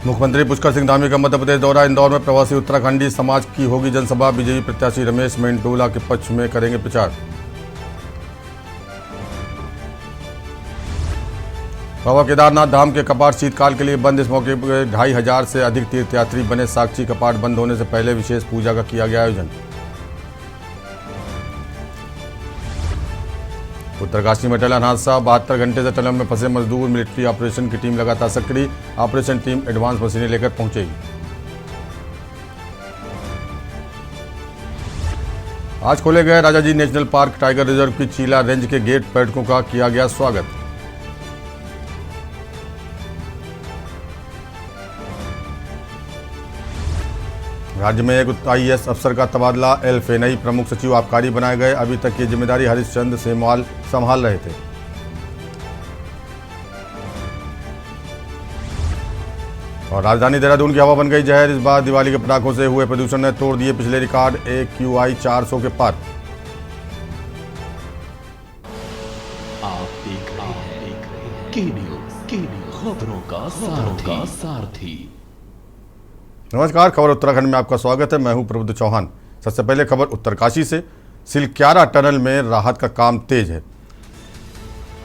मुख्यमंत्री पुष्कर सिंह धामी का मध्य प्रदेश दौरा। इंदौर में प्रवासी उत्तराखंडी समाज की होगी जनसभा। बीजेपी प्रत्याशी रमेश मेंटोला के पक्ष में करेंगे प्रचार। बाबा केदारनाथ धाम के कपाट शीतकाल के लिए बंद। इस मौके पर 2500 से अधिक तीर्थयात्री बने साक्षी। कपाट बंद होने से पहले विशेष पूजा का किया गया आयोजन। उत्तरकाशी में टनल हादसा। 72 घंटे से टनल में फंसे मजदूर। मिलिट्री ऑपरेशन की टीम लगातार सक्रिय। ऑपरेशन टीम एडवांस मशीनें लेकर पहुंचेगी। आज खोले गए Rajaji national park tiger reserve की चीला रेंज के गेट। पर्यटकों का किया गया स्वागत। राज्य में एक IAS अफसर का तबादला। एल फेनई प्रमुख सचिव आबकारी बनाए गए। अभी तक ये जिम्मेदारी हरिश्चंद्र सेमवाल संभाल रहे थे। और राजधानी देहरादून की हवा बन गई जहर। इस बार दिवाली के पटाखों से हुए प्रदूषण ने तोड़ दिए पिछले रिकॉर्ड। AQI 400 के पार। आप देख रहे हैं के न्यूज़ खबरों का सारथी। नमस्कार, खबर उत्तराखंड में आपका स्वागत है। मैं हूं प्रबुद्ध चौहान। सबसे पहले खबर उत्तरकाशी से। सिलक्यारा टनल में राहत का काम तेज है।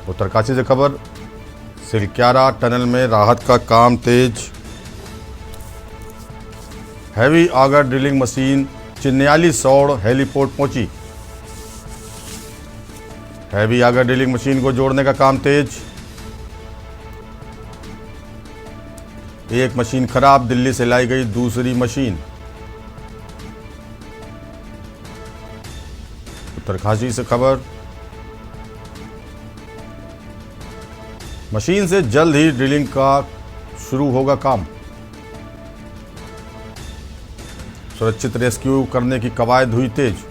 उत्तरकाशी से खबर। सिलक्यारा टनल में राहत का काम तेज। Heavy auger drilling machine Chinyali Saur heliport पहुंची। हैवी आगर ड्रिलिंग मशीन को जोड़ने का काम तेज। एक मशीन खराब, दिल्ली से लाई गई दूसरी मशीन। उत्तरकाशी से खबर। मशीन से जल्द ही ड्रिलिंग का शुरू होगा काम। सुरक्षित रेस्क्यू करने की कवायद हुई तेज।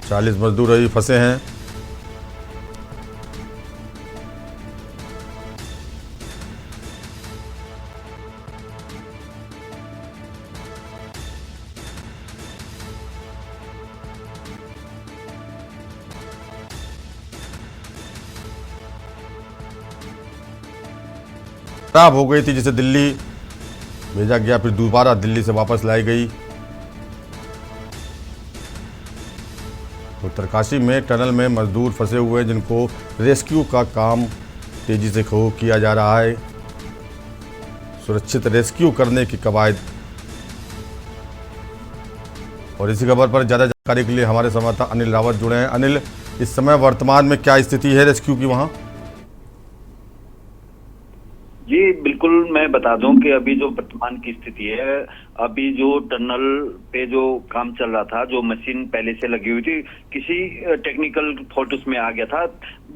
चालीस मजदूर अभी फंसे हैं। खराब हो गई थी, जिसे दिल्ली भेजा गया, फिर दोबारा दिल्ली से वापस लाई गई। उत्तरकाशी में टनल में मजदूर फंसे हुए हैं, जिनको रेस्क्यू का काम तेजी से किया जा रहा है। सुरक्षित रेस्क्यू करने की कवायद। और इसी खबर पर ज़्यादा जानकारी के लिए हमारे संवाददाता अनिल रावत जुड़े हैं। अनिल, इस समय वर्तमान में क्या स्थिति है रेस्क्यू की वहाँ? जी बिल्कुल, मैं बता दूं कि अभी जो वर्तमान की स्थिति है, अभी जो टनल पे जो काम चल रहा था, जो मशीन पहले से लगी हुई थी, किसी टेक्निकल फॉल्ट उसमें आ गया था।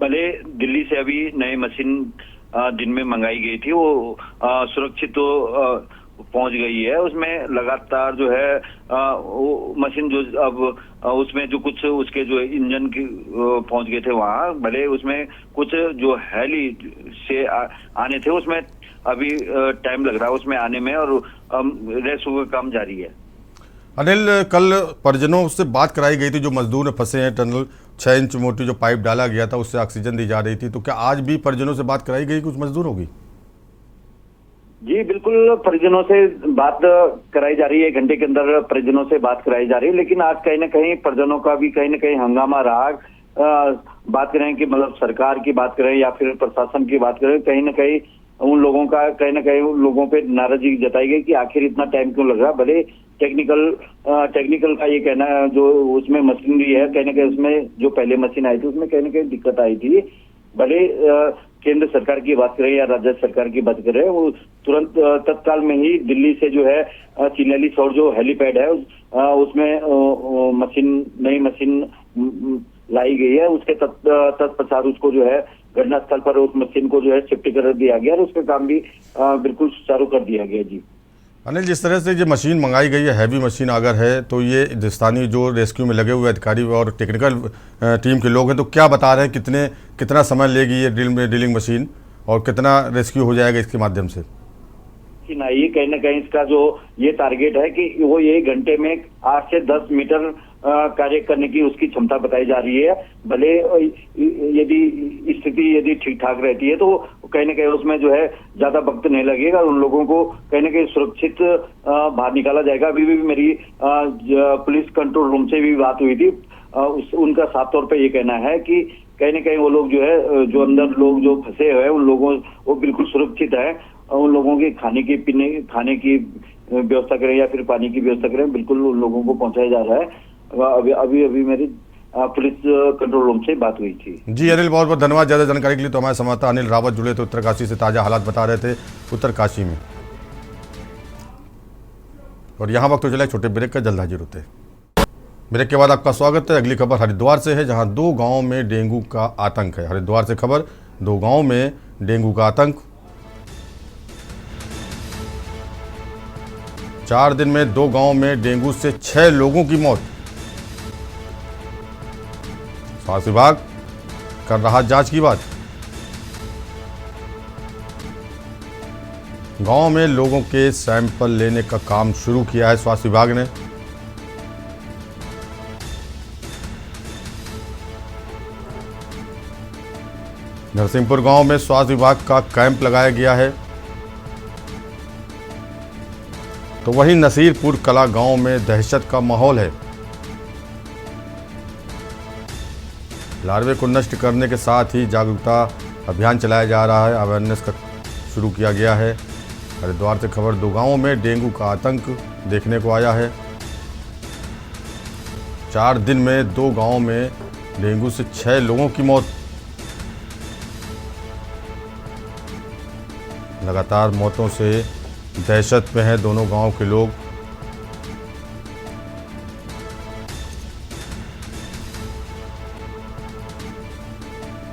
भले दिल्ली से अभी नई मशीन दिन में मंगाई गई थी, वो सुरक्षित तो पहुंच गई है। उसमें लगातार जो है वो मशीन जो अब उसमें जो कुछ उसके जो इंजन की पहुंच गए थे वहां, भले उसमें कुछ जो हेली से आने थे, उसमें अभी टाइम लग रहा है उसमें आने में, और रेस्क्यू का काम जारी है। अनिल, कल परिजनों से बात कराई गई थी, जो मजदूर फंसे हैं। टनल 6 इंच मोटी जो पाइप डाला गया था, उससे ऑक्सीजन दी जा रही थी, तो क्या आज भी परिजनों से बात कराई गई कुछ मजदूरों की? जी बिल्कुल, परिजनों से बात कराई जा रही है। 1 घंटे के अंदर परिजनों से बात कराई जा रही है, लेकिन आज कहीं ना कहीं परिजनों का भी कहीं ना कहीं हंगामा रहा। बात करें कि मतलब सरकार की बात करें या फिर प्रशासन की बात करें, कहीं ना कहीं उन लोगों का कहीं ना कहीं उन लोगों पे नाराजगी जताई गई कि आखिर इतना टाइम क्यों लग रहा। भले टेक्निकल का ये कहना है, जो उसमें मशीनरी है, कहीं ना कहीं उसमें जो पहले मशीन आई थी उसमें कहीं ना कहीं दिक्कत आई थी। भले केंद्र सरकार की बात करें या राज्य सरकार की बात करें, वो तुरंत तत्काल में ही दिल्ली से जो है चिन्याली सौड़ जो हेलीपैड है उसमें नई मशीन लाई गई है। उसके तत्पश्चात उसको जो है घटनास्थल पर उस मशीन को जो है शिफ्ट कर दिया गया और उसका काम भी बिल्कुल सुचारू कर दिया गया। जी अनिल, जिस तरह से ये मशीन मंगाई गई है, हैवी मशीन अगर है, तो ये स्थानीय जो रेस्क्यू में लगे हुए अधिकारी और टेक्निकल टीम के लोग हैं, तो क्या बता रहे हैं कितना समय लेगी ये ड्रिलिंग मशीन और कितना रेस्क्यू हो जाएगा इसके माध्यम से? ये कहीं ना कहीं इसका जो ये टारगेट है कि वो 1 घंटे में 8 से 10 मीटर कार्य करने की उसकी क्षमता बताई जा रही है। भले यदि स्थिति ठीक ठाक रहती है तो कहीं ना कहीं उसमें जो है ज्यादा वक्त नहीं लगेगा, उन लोगों को कहीं ना कहीं सुरक्षित बाहर निकाला जाएगा। अभी भी मेरी पुलिस कंट्रोल रूम से भी बात हुई थी, उनका साफ तौर पे ये कहना है कि कहीं ना कहीं वो लोग जो है, जो अंदर लोग जो फंसे हुए हैं उन लोगों वो बिल्कुल सुरक्षित है। उन लोगों के खाने की व्यवस्था करें या फिर पानी की व्यवस्था करें, बिल्कुल उन लोगों को पहुंचाया जा रहा है। अभी मेरी पुलिस कंट्रोल रूम से बात हुई थी। जी अनिल, बहुत बहुत धन्यवाद ज़्यादा जानकारी के लिए। तो हमारे संवाददाता अनिल रावत जुड़े थे उत्तरकाशी से, ताज़ा हालात बता रहे थे उत्तरकाशी में। और यहाँ वक्त तो चला छोटे ब्रेक का, जल्द हाजिर होते। ब्रेक के बाद आपका स्वागत है। अगली खबर हरिद्वार से है, जहाँ 2 गाँव में डेंगू का आतंक है। हरिद्वार से खबर, 2 गाँव में डेंगू का आतंक। 4 दिन में 2 गाँव में डेंगू से 6 लोगों की मौत। स्वास्थ्य विभाग कर रहा जांच की बात। गांव में लोगों के सैंपल लेने का काम शुरू किया है स्वास्थ्य विभाग ने। नरसिंहपुर गांव में स्वास्थ्य विभाग का कैंप लगाया गया है। तो वहीं नसीरपुर कला गांव में दहशत का माहौल है। लार्वे को नष्ट करने के साथ ही जागरूकता अभियान चलाया जा रहा है, अवेयरनेस का शुरू किया गया है। हरिद्वार से खबर, 2 गांवों में डेंगू का आतंक देखने को आया है। 4 दिन में 2 गांवों में डेंगू से 6 लोगों की मौत। लगातार मौतों से दहशत में हैं दोनों गांव के लोग।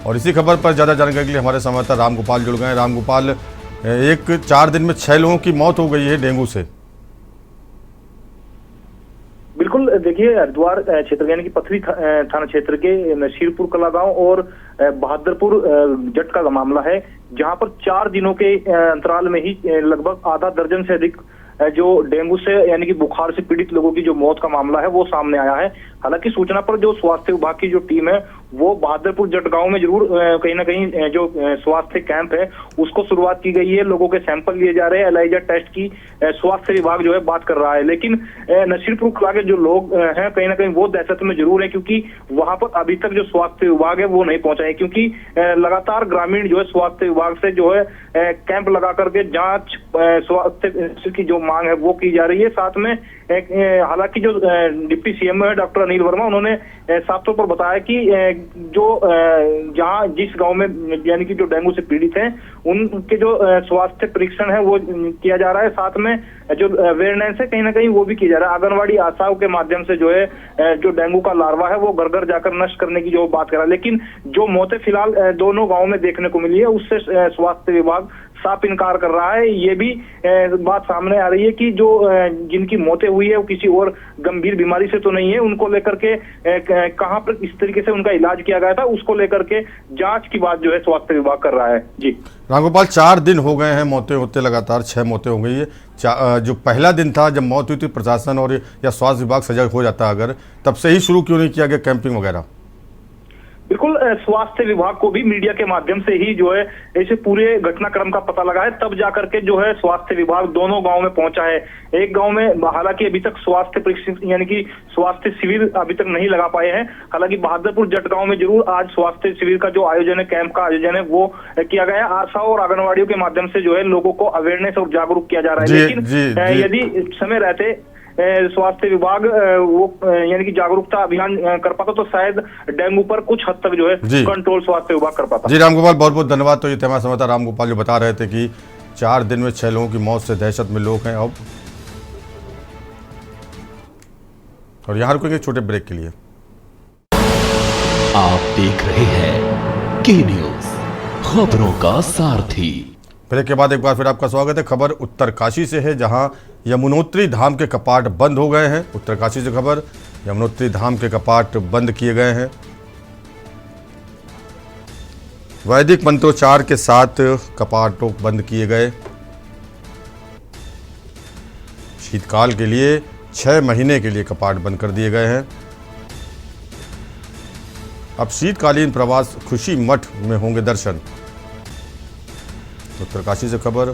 और इसी खबर पर ज़्यादा जानकारी के लिए हमारे संवाददाता रामगोपाल जुड़ गए हैं। रामगोपाल, 4 दिन में 6 लोगों की मौत हो गई है डेंगू से। बिल्कुल, देखिए हरिद्वार क्षेत्र यानी कि पथरी थाना क्षेत्र के नसीरपुर कला गांव और बहादुरपुर जट का मामला है, जहां पर 4 दिनों के अंतराल में ही लगभग आधा दर्जन से अधिक जो डेंगू से यानी कि बुखार से पीड़ित लोगों की जो मौत का मामला है वो सामने आया है। हालांकि सूचना पर जो स्वास्थ्य विभाग की जो टीम है वो बहादुरपुर जट गांव में जरूर कहीं ना कहीं जो स्वास्थ्य कैंप है उसको शुरुआत की गई है। लोगों के सैंपल लिए जा रहे हैं, एलाइजा टेस्ट की स्वास्थ्य विभाग जो है बात कर रहा है। लेकिन नसीरपुर कला के जो लोग हैं कहीं ना कहीं वो दहशत में जरूर है, क्योंकि वहां पर अभी तक जो स्वास्थ्य विभाग है वो नहीं पहुंचा है। क्योंकि लगातार ग्रामीण जो है स्वास्थ्य विभाग से जो है कैंप लगा करके जांच स्वास्थ्य की जो मांग है वो की जा रही है। साथ में हालांकि जो डिप्टी सीएम है डॉक्टर अनिल वर्मा, उन्होंने साफ तौर पर बताया कि जो जहां जिस गांव में यानी कि जो डेंगू से पीड़ित हैं उनके जो स्वास्थ्य परीक्षण है वो किया जा रहा है। साथ में जो अवेयरनेस है कहीं ना कहीं वो भी किया जा रहा है। आंगनवाड़ी आशाओं के माध्यम से जो है जो डेंगू का लार्वा है वो घर घर जाकर नष्ट करने की जो बात कर रहा है। लेकिन जो मौतें फिलहाल दोनों गाँव में देखने को मिली है उससे स्वास्थ्य विभाग साफ इनकार कर रहा है। ये भी बात सामने आ रही है कि जो जिनकी मौतें हुई है वो किसी और गंभीर बीमारी से तो नहीं है। उनको लेकर के कहां पर इस तरीके से उनका इलाज किया गया था उसको लेकर के जांच की बात जो है स्वास्थ्य विभाग कर रहा है। जी रामगोपाल, 4 दिन हो गए हैं मौतें होते, लगातार 6 मौतें हो गई है। जो पहला दिन था जब मौत हुई थी, प्रशासन और या स्वास्थ्य विभाग सजग हो जाता अगर, तब से ही शुरू क्यों नहीं किया गया कैंपिंग वगैरह? बिल्कुल, स्वास्थ्य विभाग को भी मीडिया के माध्यम से ही जो है ऐसे पूरे घटनाक्रम का पता लगा है, तब जाकर के जो है स्वास्थ्य विभाग दोनों गांव में पहुंचा है। एक गांव में हालांकि अभी तक स्वास्थ्य परीक्षण यानी कि स्वास्थ्य शिविर अभी तक नहीं लगा पाए हैं। हालांकि बहादुरपुर जट गांव में जरूर आज स्वास्थ्य शिविर का जो आयोजन है, कैंप का आयोजन है वो किया गया है। आशा और आंगनवाड़ियों के माध्यम से जो है लोगों को अवेयरनेस और जागरूक किया जा रहा है। लेकिन यदि समय रहते स्वास्थ्य विभाग वो यानी कि जागरूकता अभियान कर पाता तो शायद डेंगू पर कुछ हद तक जो है कंट्रोल स्वास्थ्य विभाग कर पाता। जी रामगोपाल, बहुत बहुत धन्यवाद। तो ये हमारे समाचार रामगोपाल जो बता रहे थे कि 4 दिन में 6 लोगों की मौत से दहशत में लोग हैं अब। और यहाँ रुकेंगे छोटे ब्रेक के लिए। आप देख रहे हैं के न्यूज, खबरों का सारथी। ब्रेक के बाद एक बार फिर आपका स्वागत है। खबर उत्तरकाशी से है, जहां यमुनोत्री धाम के कपाट बंद हो गए हैं। उत्तरकाशी से खबर, यमुनोत्री धाम के कपाट बंद किए गए हैं। वैदिक मंत्रोच्चार के साथ कपाटों बंद किए गए। शीतकाल के लिए 6 महीने के लिए कपाट बंद कर दिए गए हैं। अब शीतकालीन प्रवास खुशी मठ में होंगे दर्शन। उत्तरकाशी से खबर,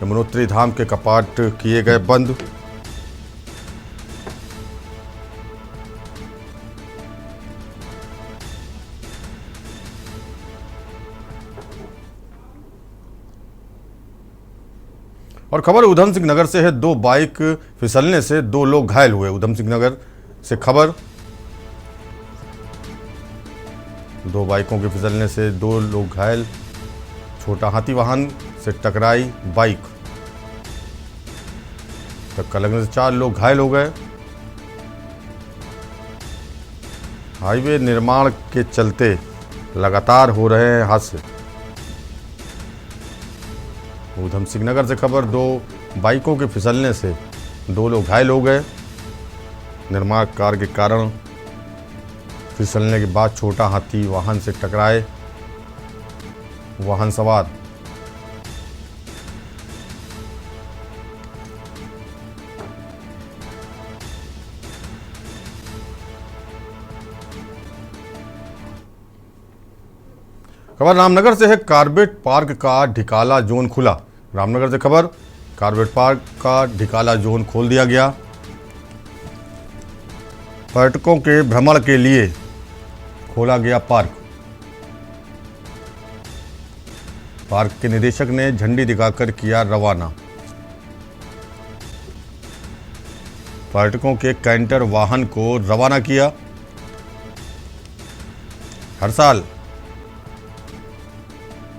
यमुनोत्री धाम के कपाट किए गए बंद। और खबर उधम सिंह नगर से है, 2 बाइक फिसलने से 2 लोग घायल हुए। उधम सिंह नगर से खबर, 2 बाइकों के फिसलने से 2 लोग घायल। छोटा हाथी वाहन से टकराई बाइक, धक्का लगने से 4 लोग घायल हो गए। हाईवे निर्माण के चलते लगातार हो रहे हैं हादसे। उधम सिंह नगर से खबर, 2 बाइकों के फिसलने से 2 लोग घायल हो गए। निर्माण कार्य के कारण फिसलने के बाद छोटा हाथी वाहन से टकराए वाहन सवार। खबर रामनगर से है, कार्बेट पार्क का ढिकाला जोन खुला। रामनगर से खबर, कार्बेट पार्क का ढिकाला जोन खोल दिया गया। पर्यटकों के भ्रमण के लिए खोला गया पार्क। पार्क के निदेशक ने झंडी दिखाकर किया रवाना। पर्यटकों के कैंटर वाहन को रवाना किया। हर साल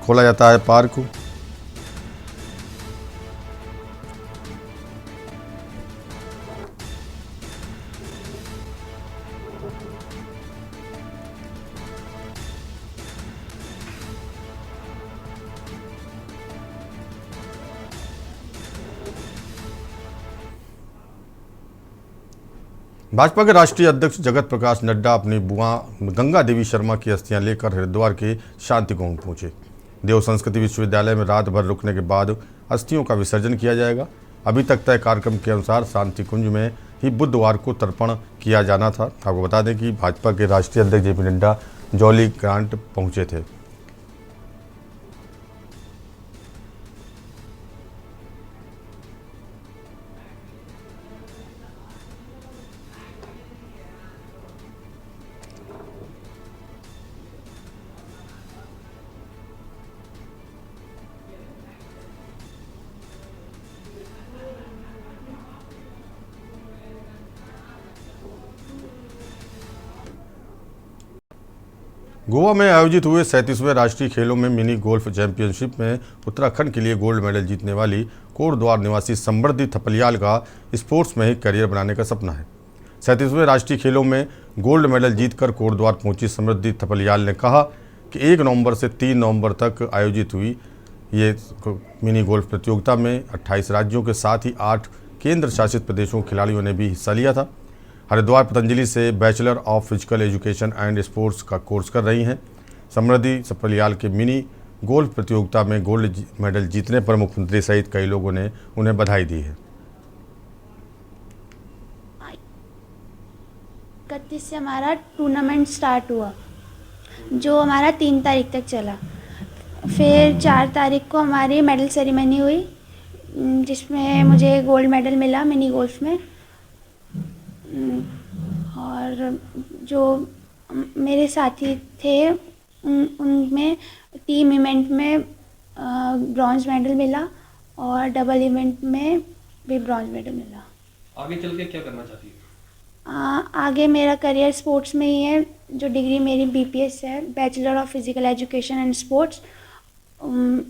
खोला जाता है पार्क। भाजपा के राष्ट्रीय अध्यक्ष जगत प्रकाश नड्डा अपनी बुआ गंगा देवी शर्मा की अस्थियां लेकर हरिद्वार के शांति कुंज पहुंचे। देव संस्कृति विश्वविद्यालय में रात भर रुकने के बाद अस्थियों का विसर्जन किया जाएगा। अभी तक तय कार्यक्रम के अनुसार शांति कुंज में ही बुधवार को तर्पण किया जाना था। आपको बता दें कि भाजपा के राष्ट्रीय अध्यक्ष जेपी नड्डा जौली ग्रांट पहुंचे थे। गोवा में आयोजित हुए 37वें राष्ट्रीय खेलों में मिनी गोल्फ चैंपियनशिप में उत्तराखंड के लिए गोल्ड मेडल जीतने वाली कोटद्वार निवासी समृद्धि थपलियाल का स्पोर्ट्स में ही करियर बनाने का सपना है। 37वें राष्ट्रीय खेलों में गोल्ड मेडल जीतकर कोटद्वार पहुंची समृद्धि थपलियाल ने कहा कि 1 नवंबर से 3 नवंबर तक आयोजित हुई ये मिनी गोल्फ प्रतियोगिता में 28 राज्यों के साथ ही 8 केंद्र शासित प्रदेशों के खिलाड़ियों ने भी हिस्सा लिया था। हरिद्वार पतंजलि से bachelor of physical education and sports का कोर्स कर रही हैं। समृद्धि थपलियाल के मिनी गोल्फ प्रतियोगिता में गोल्ड मेडल जीतने पर मुख्यमंत्री सहित कई लोगों ने उन्हें बधाई दी है। 31 से हमारा टूर्नामेंट स्टार्ट हुआ, जो हमारा 3 तारीख तक चला। फिर 4 तारीख को हमारी मेडल सेरेमनी हुई, जिसमें मुझे गोल्ड मेडल मिला मिनी गोल्फ में। और जो मेरे साथी थे उनमें टीम इवेंट में ब्रॉन्ज मेडल मिला और डबल इवेंट में भी ब्रॉन्ज मेडल मिला। आगे चल के क्या करना चाहती है? आगे मेरा करियर स्पोर्ट्स में ही है। जो डिग्री मेरी BPS है, bachelor of physical education and sports,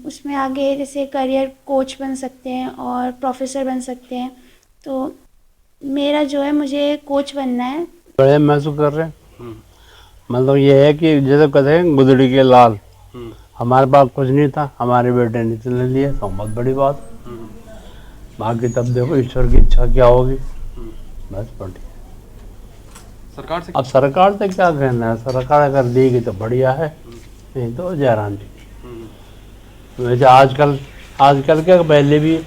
उसमें आगे जैसे करियर कोच बन सकते हैं और प्रोफेसर बन सकते हैं। तो मेरा जो है, मुझे कोच बनना है। बड़े महसूस कर रहे हैं। मतलब ये है कि जैसे कहते हैं गुदड़ी के लाल, हमारे पास कुछ नहीं था, हमारे बेटे ने चले लिए, तो बहुत बड़ी बात। बाकी तब देखो ईश्वर की इच्छा क्या होगी, बस बढ़िया। सरकार से अब सरकार से क्या कहना है, सरकार अगर देगी तो बढ़िया है, नहीं तो जयराम जी। वैसे आजकल के पहले भी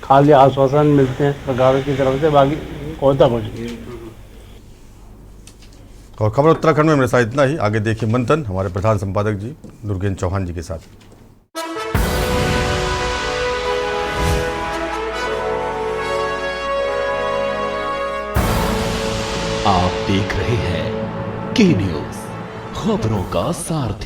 खाली आश्वासन मिलते हैं सरकार की तरफ से, बाकी होता कुछ नहीं। और खबर उत्तराखंड में मेरे साथ इतना ही। आगे देखिए मंथन हमारे प्रधान संपादक जी दुर्गेंद्र चौहान जी के साथ। आप देख रहे हैं के न्यूज, खबरों का सारथी।